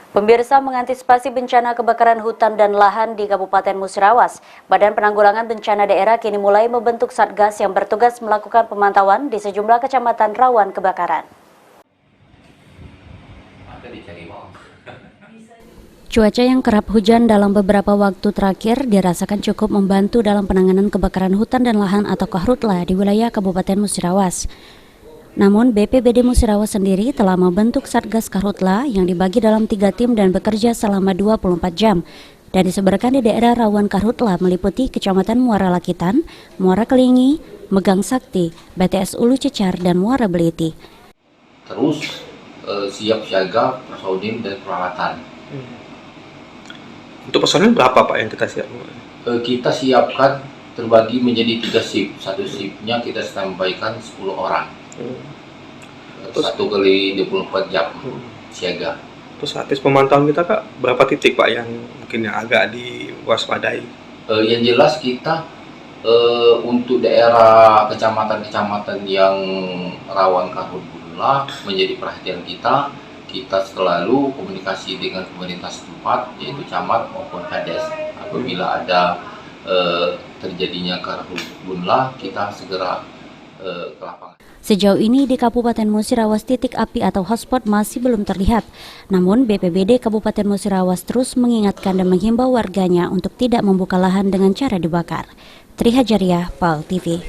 Pemirsa, mengantisipasi bencana kebakaran hutan dan lahan di Kabupaten Musirawas, Badan Penanggulangan Bencana Daerah kini mulai membentuk Satgas yang bertugas melakukan pemantauan di sejumlah kecamatan rawan kebakaran. Cuaca yang kerap hujan dalam beberapa waktu terakhir dirasakan cukup membantu dalam penanganan kebakaran hutan dan lahan atau Karhutla di wilayah Kabupaten Musirawas. Namun BPBD Musirawas sendiri telah membentuk Satgas Karhutla yang dibagi dalam 3 tim dan bekerja selama 24 jam dan disebarkan di daerah rawan Karhutla meliputi Kecamatan Muara Lakitan, Muara Kelingi, Megang Sakti, BTS Ulu Cecar, dan Muara Beliti. Terus siap siaga personil dan peralatan. Untuk personil berapa Pak yang kita siapkan? Kita siapkan terbagi menjadi 3 shift. Satu shiftnya kita sampaikan 10 orang. Terus 1 kali 24 jam siaga. Terus artis pemantauan kita Kak, berapa titik Pak yang mungkin yang agak diwaspadai? Yang jelas kita untuk daerah kecamatan-kecamatan yang rawan karhutla menjadi perhatian kita. Kita selalu komunikasi dengan pemerintah setempat, yaitu camat maupun kades. Apabila ada terjadinya karhutla, kita segera ke lapangan. Sejauh ini di Kabupaten Musirawas titik api atau hotspot masih belum terlihat. Namun BPBD Kabupaten Musirawas terus mengingatkan dan menghimbau warganya untuk tidak membuka lahan dengan cara dibakar. Tri Hajariah, PAL TV.